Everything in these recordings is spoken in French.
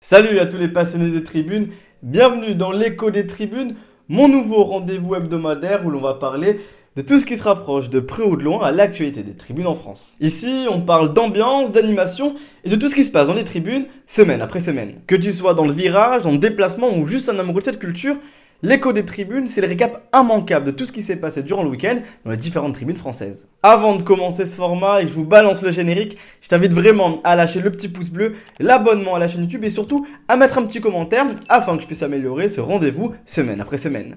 Salut à tous les passionnés des tribunes, bienvenue dans l'écho des tribunes, mon nouveau rendez-vous hebdomadaire où l'on va parler de tout ce qui se rapproche de près ou de loin à l'actualité des tribunes en France. Ici, on parle d'ambiance, d'animation et de tout ce qui se passe dans les tribunes, semaine après semaine. Que tu sois dans le virage, dans le déplacement ou juste un amoureux de cette culture, l'écho des tribunes, c'est le récap immanquable de tout ce qui s'est passé durant le week-end dans les différentes tribunes françaises. Avant de commencer ce format et que je vous balance le générique, je t'invite vraiment à lâcher le petit pouce bleu, l'abonnement à la chaîne YouTube et surtout à mettre un petit commentaire afin que je puisse améliorer ce rendez-vous semaine après semaine.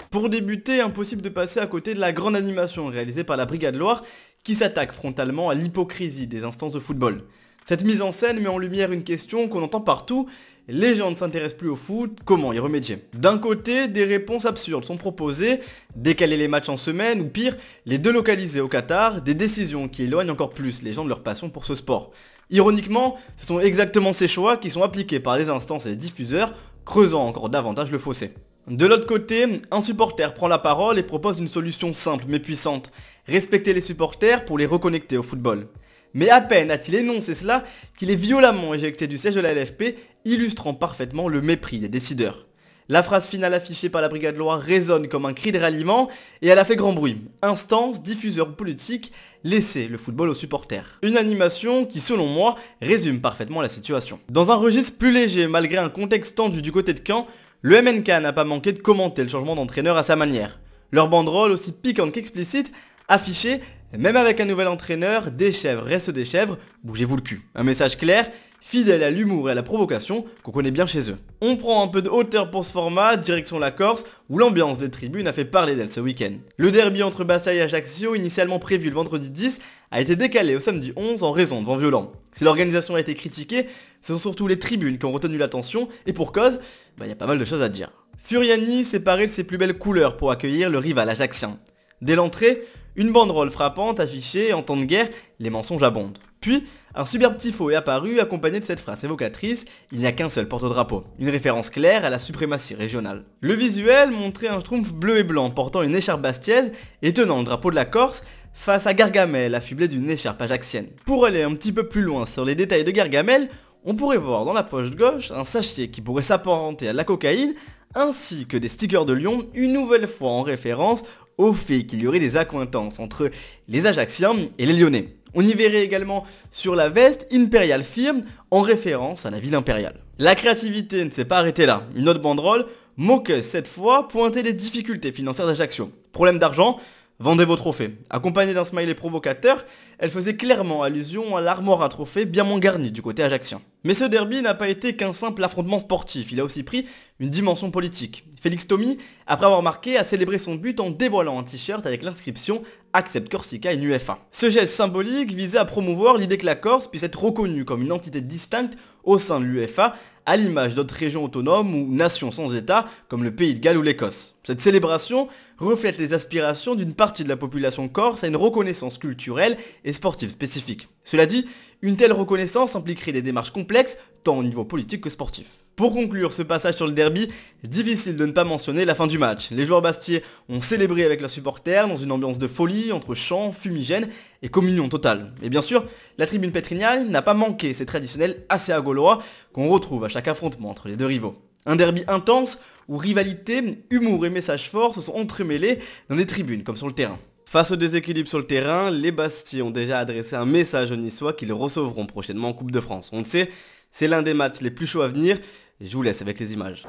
Pour débuter, impossible de passer à côté de la grande animation réalisée par la Brigade Loire qui s'attaque frontalement à l'hypocrisie des instances de football. Cette mise en scène met en lumière une question qu'on entend partout, les gens ne s'intéressent plus au foot, comment y remédier? D'un côté, des réponses absurdes sont proposées, décaler les matchs en semaine ou pire, les délocaliser au Qatar, des décisions qui éloignent encore plus les gens de leur passion pour ce sport. Ironiquement, ce sont exactement ces choix qui sont appliqués par les instances et les diffuseurs, creusant encore davantage le fossé. De l'autre côté, un supporter prend la parole et propose une solution simple mais puissante. Respecter les supporters pour les reconnecter au football. Mais à peine a-t-il énoncé cela qu'il est violemment éjecté du siège de la LFP, illustrant parfaitement le mépris des décideurs. La phrase finale affichée par la Brigade Loire résonne comme un cri de ralliement et elle a fait grand bruit. Instances, diffuseurs politiques, laissez le football aux supporters. Une animation qui, selon moi, résume parfaitement la situation. Dans un registre plus léger, malgré un contexte tendu du côté de Caen, le MNK n'a pas manqué de commenter le changement d'entraîneur à sa manière. Leur banderole, aussi piquante qu'explicite, affichée, même avec un nouvel entraîneur, des chèvres restent des chèvres, bougez-vous le cul. Un message clair, fidèle à l'humour et à la provocation qu'on connaît bien chez eux. On prend un peu de hauteur pour ce format, direction la Corse, où l'ambiance des tribunes a fait parler d'elle ce week-end. Le derby entre Bastia et Ajaccio, initialement prévu le vendredi 10, a été décalé au samedi 11 en raison de vents violents. Si l'organisation a été critiquée, ce sont surtout les tribunes qui ont retenu l'attention, et pour cause, y a pas mal de choses à dire. Furiani s'est paré de ses plus belles couleurs pour accueillir le rival ajaccien. Dès l'entrée, une banderole frappante affichée, en temps de guerre, les mensonges abondent. Puis, un superbe tifo est apparu accompagné de cette phrase évocatrice, il n'y a qu'un seul porte-drapeau, une référence claire à la suprématie régionale. Le visuel montrait un schtroumpf bleu et blanc portant une écharpe bastiaise et tenant le drapeau de la Corse, face à Gargamel affublé d'une écharpe ajaccienne. Pour aller un petit peu plus loin sur les détails de Gargamel, on pourrait voir dans la poche gauche un sachet qui pourrait s'apparenter à de la cocaïne, ainsi que des stickers de lion, une nouvelle fois en référence au fait qu'il y aurait des accointances entre les Ajacciens et les Lyonnais. On y verrait également sur la veste Imperial Firm en référence à la ville impériale. La créativité ne s'est pas arrêtée là. Une autre banderole, moqueuse cette fois, pointait les difficultés financières d'Ajaccio. Problème d'argent, vendez vos trophées. Accompagnée d'un smiley provocateur, elle faisait clairement allusion à l'armoire à trophées bien moins garnie du côté ajaccien. Mais ce derby n'a pas été qu'un simple affrontement sportif, il a aussi pris une dimension politique. Félix Thiomy, après avoir marqué, a célébré son but en dévoilant un t-shirt avec l'inscription « Accept Corsica in UEFA ». Ce geste symbolique visait à promouvoir l'idée que la Corse puisse être reconnue comme une entité distincte au sein de l'UEFA, à l'image d'autres régions autonomes ou nations sans état comme le Pays de Galles ou l'Écosse. Cette célébration reflète les aspirations d'une partie de la population corse à une reconnaissance culturelle et sportive spécifique. Cela dit, une telle reconnaissance impliquerait des démarches complexes, tant au niveau politique que sportif. Pour conclure ce passage sur le derby, difficile de ne pas mentionner la fin du match. Les joueurs bastiais ont célébré avec leurs supporters dans une ambiance de folie entre chants, fumigènes et communion totale. Et bien sûr, la tribune pétrignale n'a pas manqué ces traditionnels ACA gaulois qu'on retrouve à chaque affrontement entre les deux rivaux. Un derby intense où rivalité, humour et messages forts se sont entremêlés dans les tribunes comme sur le terrain. Face au déséquilibre sur le terrain, les Bastiais ont déjà adressé un message aux Niçois qu'ils recevront prochainement en Coupe de France. On le sait, c'est l'un des matchs les plus chauds à venir, et je vous laisse avec les images.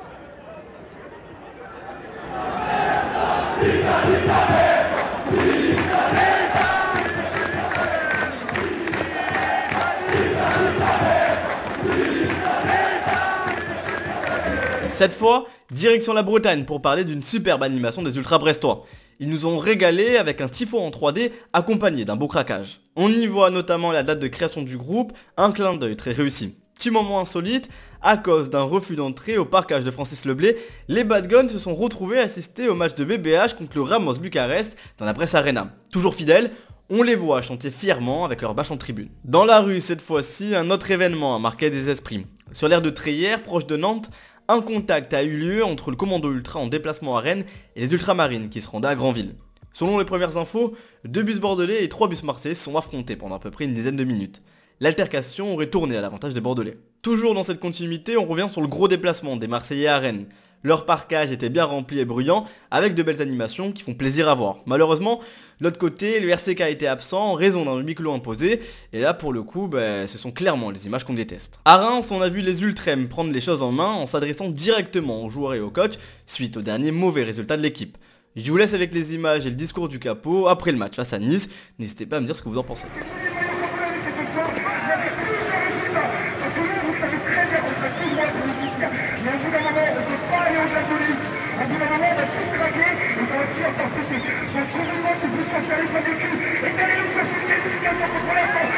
Cette fois, direction la Bretagne pour parler d'une superbe animation des Ultras brestois. Ils nous ont régalé avec un tifo en 3D accompagné d'un beau craquage. On y voit notamment la date de création du groupe, un clin d'œil très réussi. Petit moment insolite, à cause d'un refus d'entrée au parcage de Francis Leblé, les Bad Guns se sont retrouvés à assister au match de BBH contre le Ramos Bucarest dans la Presse Arena. Toujours fidèles, On les voit chanter fièrement avec leur bâche en tribune. Dans la rue, cette fois-ci, un autre événement a marqué des esprits. Sur l'aire de Treillères, proche de Nantes, un contact a eu lieu entre le commando ultra en déplacement à Rennes et les ultramarines qui se rendaient à Granville. Selon les premières infos, 2 bus bordelais et 3 bus marseillais se sont affrontés pendant à peu près une dizaine de minutes. L'altercation aurait tourné à l'avantage des bordelais. Toujours dans cette continuité, on revient sur le gros déplacement des Marseillais à Rennes. Leur parkage était bien rempli et bruyant, avec de belles animations qui font plaisir à voir. Malheureusement, de l'autre côté, le RCK était absent en raison d'un huis clos imposé, et là pour le coup, ce sont clairement les images qu'on déteste. À Reims, on a vu les Ultrêmes prendre les choses en main en s'adressant directement aux joueurs et aux coachs, suite au dernier mauvais résultat de l'équipe. Je vous laisse avec les images et le discours du capot après le match face à Nice, n'hésitez pas à me dire ce que vous en pensez. Mais au bout d'un moment, on ne peut pas aller au-delà de lui. Au bout d'un moment, on va tous craquer et ça va finir par péter. Donc, trouvez-moi ce but sans faire les pas du cul et d'aller nous chercher une qualification contre la France.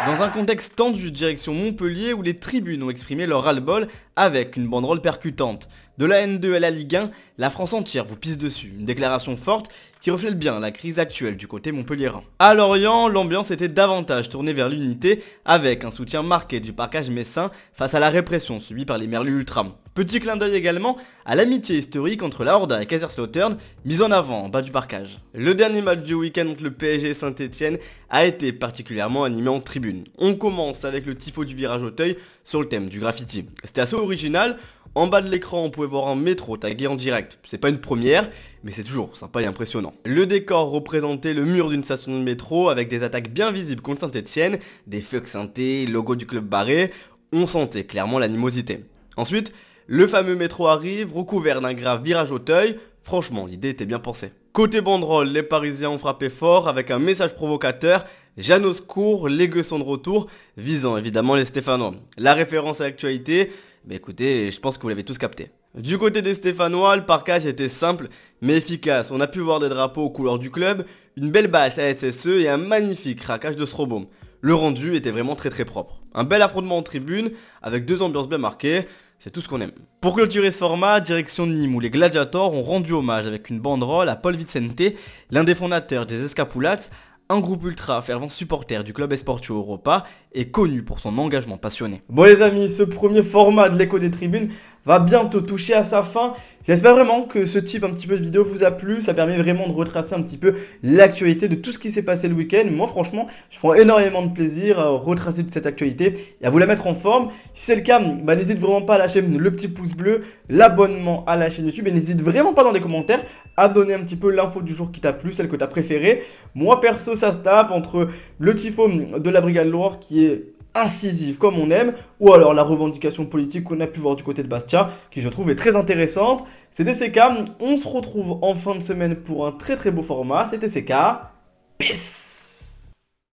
Dans un contexte tendu direction Montpellier où les tribunes ont exprimé leur ras-le-bol avec une banderole percutante. De la N2 à la Ligue 1, la France entière vous pisse dessus. Une déclaration forte qui reflète bien la crise actuelle du côté montpelliérain. À Lorient, l'ambiance était davantage tournée vers l'unité avec un soutien marqué du parkage messin face à la répression subie par les merlus ultras. Petit clin d'œil également à l'amitié historique entre la Horda et Kaiserslautern, mise en avant en bas du parkage. Le dernier match du week-end entre le PSG et Saint-Etienne a été particulièrement animé en tribune. On commence avec le tifo du virage Auteuil sur le thème du graffiti. C'était assez original. En bas de l'écran, on pouvait voir un métro tagué en direct. C'est pas une première, mais c'est toujours sympa et impressionnant. Le décor représentait le mur d'une station de métro avec des attaques bien visibles contre Saint-Etienne, des fucks synthés, logo du club barré. On sentait clairement l'animosité. Ensuite, le fameux métro arrive, recouvert d'un grave virage Auteuil. Franchement, l'idée était bien pensée. Côté banderole, les Parisiens ont frappé fort avec un message provocateur. Jeanne au secours, les gueux sont de retour, visant évidemment les Stéphanois. La référence à l'actualité, écoutez, je pense que vous l'avez tous capté. Du côté des Stéphanois, le parkage était simple mais efficace. On a pu voir des drapeaux aux couleurs du club, une belle bâche à SSE et un magnifique craquage de Strobo. Le rendu était vraiment très propre. Un bel affrontement en tribune avec 2 ambiances bien marquées. C'est tout ce qu'on aime. Pour clôturer ce format, direction Nîmes où les Gladiators ont rendu hommage avec une banderole à Paul Vicente, l'un des fondateurs des Escapulats, un groupe ultra fervent supporter du club Esportiu Europa et connu pour son engagement passionné. Bon les amis, ce premier format de l'écho des tribunes va bientôt toucher à sa fin. J'espère vraiment que ce type un petit peu de vidéo vous a plu. Ça permet vraiment de retracer un petit peu l'actualité de tout ce qui s'est passé le week-end. Moi franchement, je prends énormément de plaisir à retracer toute cette actualité et à vous la mettre en forme. Si c'est le cas, n'hésite vraiment pas à lâcher le petit pouce bleu, l'abonnement à la chaîne YouTube et n'hésite vraiment pas dans les commentaires à donner un petit peu l'info du jour qui t'a plu, celle que t'as préférée. Moi perso, ça se tape entre le tifo de la Brigade Loire qui est incisive comme on aime, ou alors la revendication politique qu'on a pu voir du côté de Bastia, qui je trouve est très intéressante. C'était CK, on se retrouve en fin de semaine pour un très beau format, c'était CK, peace.